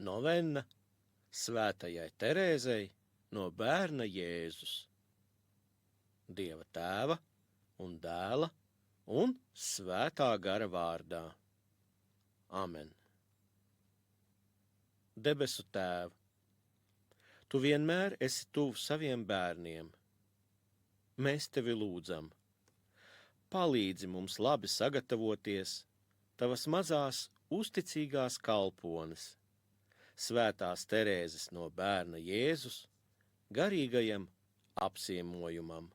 Novenna Svētajai Terēzei no bērna Jēzus, Dieva Tēva un Dēla un Svētā gara vārdā. Amen. Debesu Tēv, Tu vienmēr esi tuvu saviem bērniem. Mēs Tevi lūdzam. Palīdzi mums labi sagatavoties Tavas mazās uzticīgās kalpones, Svētās Terēzes no bērna Jēzus, garīgajam apciemojumam.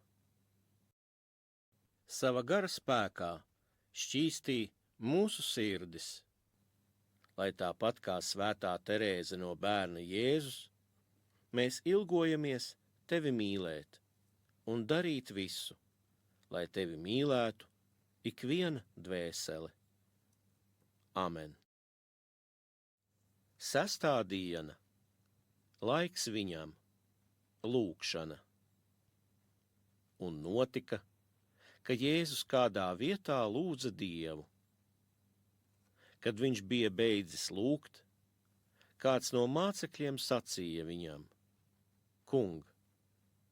Sava gara spēkā šķīstī mūsu sirdis, lai tāpat kā Svētā Terēze no bērna Jēzus, mēs ilgojamies Tevi mīlēt un darīt visu, lai Tevi mīlētu ikviena dvēsele. Amen. 6. diena. Laiks viņam. Lūgšana. Un notika, ka Jēzus kādā vietā lūdza Dievu. Kad viņš bija beidzis lūgt, kāds no mācekļiem sacīja viņam: Kung,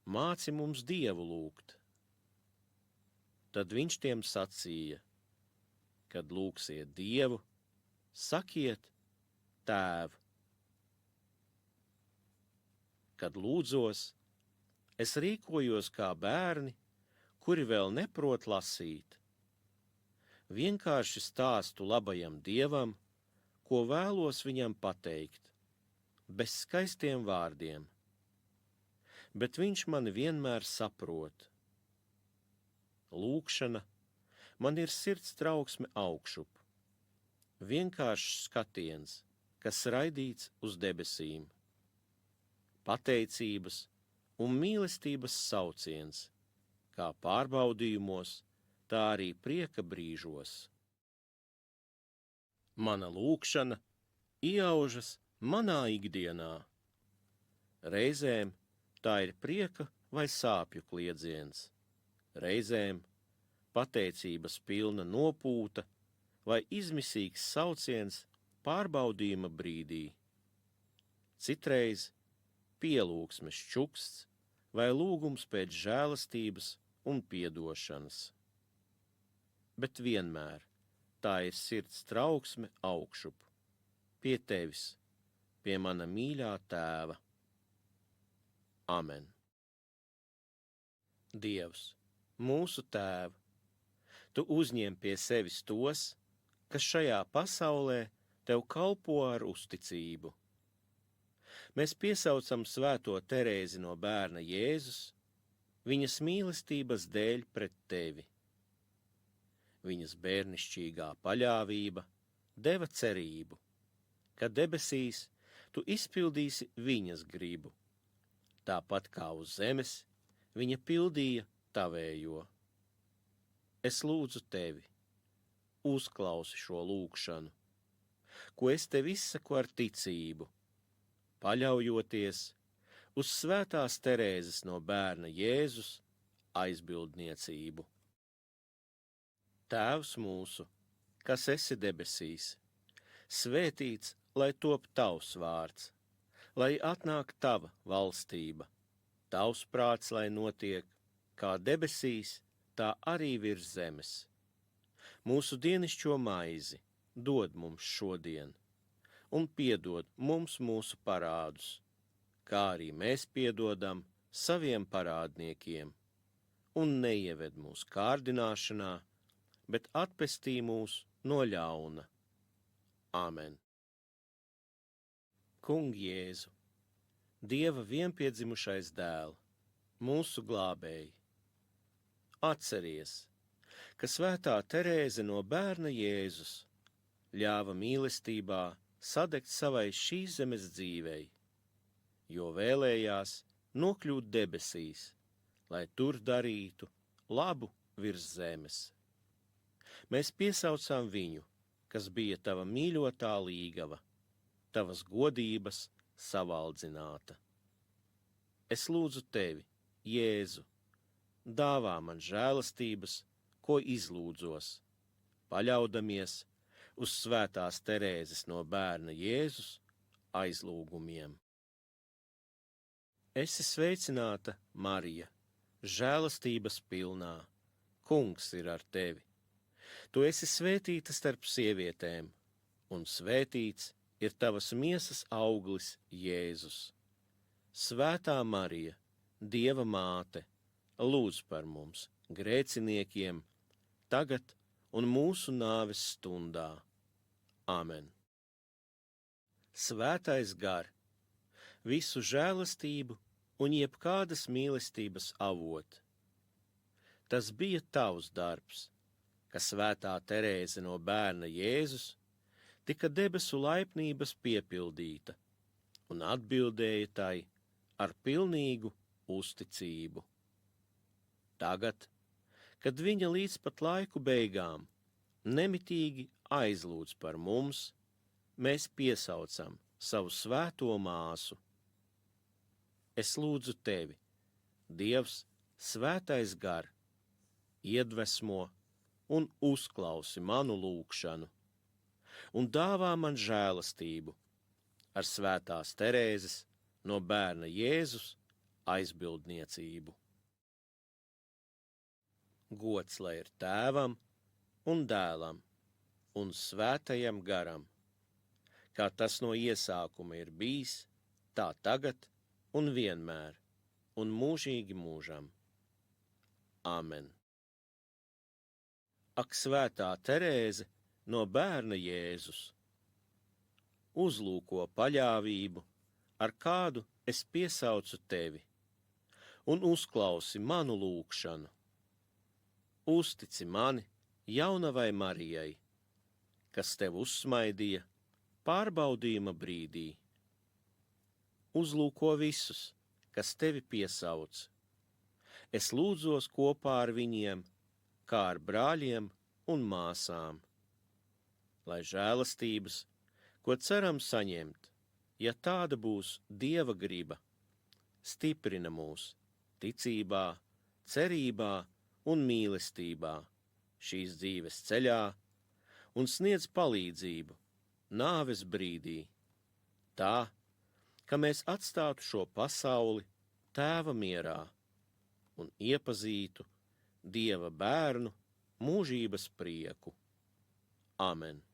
māci mums Dievu lūgt. Tad viņš tiem sacīja: Kad lūgsiet Dievu, sakiet: Tēv. Kad lūdzos, es rīkojos kā bērni, kuri vēl neprot lasīt. Vienkārši stāstu labajam Dievam, ko vēlos viņam pateikt, bez skaistiem vārdiem. Bet viņš mani vienmēr saprot. Lūgšana man ir sirds trauksme augšup, vienkāršs skatiens, kas raidīts uz debesīm. Pateicības un mīlestības sauciens, kā pārbaudījumos, tā arī prieka brīžos. Mana lūgšana ieaužas manā ikdienā. Reizēm tā ir prieka vai sāpju kliedziens, reizēm pateicības pilna nopūta vai izmisīgs sauciens pārbaudījuma brīdī. Citreiz pielūgsmes čuksts vai lūgums pēc žēlastības un piedošanas. Bet vienmēr tā ir sirds trauksme augšup, pie Tevis, pie mana mīļā Tēva. Amen. Dievs, mūsu Tēv, Tu uzņem pie sevis tos, kas šajā pasaulē Tev kalpo ar uzticību. Mēs piesaucam Svēto Terēzi no bērna Jēzus, viņas mīlestības dēļ pret Tevi. Viņas bērnišķīgā paļāvība deva cerību, ka debesīs Tu izpildīsi viņas gribu, tāpat kā uz zemes viņa pildīja Tavējo. Es lūdzu Tevi, uzklausi šo lūgšanu, ko es Tev izsaku ar ticību, paļaujoties uz Svētās Terēzes no bērna Jēzus aizbildniecību. Tēvs mūsu, kas esi debesīs, svētīts, lai top Tavs vārds, lai atnāk Tava valstība, Tavs prāts, lai notiek, kā debesīs, tā arī virs zemes. Mūsu dienišķo maizi dod mums šodien, un piedod mums mūsu parādus, kā arī mēs piedodam saviem parādniekiem, un neieved mūsu kārdināšanā, bet atpestī mūs no ļauna. Amen. Kung Jēzu, Dieva vienpiedzimušais dēl, mūsu glābēji, atceries, ka Svētā Terēze no bērna Jēzus ļāva mīlestībā sadegt savai šīs zemes dzīvei, jo vēlējās nokļūt debesīs, lai tur darītu labu virs zemes. Mēs piesaucām viņu, kas bija Tava mīļotā līgava, Tavas godības savaldzināta. Es lūdzu Tevi, Jēzu, dāvā man žēlastības, ko izlūdzos, paļaudamies uz Svētās Terēzes no bērna Jēzus aizlūgumiem. Esi sveicināta, Marija, žēlastības pilnā, Kungs ir ar tevi. Tu esi svētīta starp sievietēm, un svētīts ir tavas miesas auglis, Jēzus. Svētā Marija, Dieva māte, lūdz par mums, grēciniekiem, tagad un mūsu nāves stundā. Āmen. Svētais gar, visu žēlastību un jebkādas mīlestības avot. Tas bija tavs darbs, ka svētā Terēze no bērna Jēzus tika debesu laipnības piepildīta un atbildēja tai ar pilnīgu uzticību. Tagad, kad viņa līdz pat laiku beigām nemitīgi aizlūdz par mums, mēs piesaucam savu svēto māsu. Es lūdzu tevi, Dievs, svētais gar, iedvesmo un uzklausi manu lūgšanu, un dāvā man žēlastību ar svētās Terēzes no bērna Jēzus aizbildniecību. Gods lai ir Tēvam un Dēlam un Svētajam garam, kā tas no iesākuma ir bijis, tā tagad un vienmēr, un mūžīgi mūžam. Āmen. Ak, svētā Terēze no bērna Jēzus, uzlūko paļāvību, ar kādu es piesaucu tevi, un uzklausi manu lūgšanu. Uztici mani jaunavai Marijai, kas tev uzsmaidīja pārbaudījuma brīdī. Uzlūko visus, kas tevi piesauc. Es lūdzos kopā ar viņiem, kā ar brāļiem un māsām. Lai žēlastības, ko ceram saņemt, ja tāda būs Dieva griba, stiprina mūs ticībā, cerībā un mīlestībā šīs dzīves ceļā un sniedz palīdzību nāves brīdī, tā, ka mēs atstātu šo pasauli Tēva mierā un iepazītu Dieva bērnu mūžības prieku. Āmen.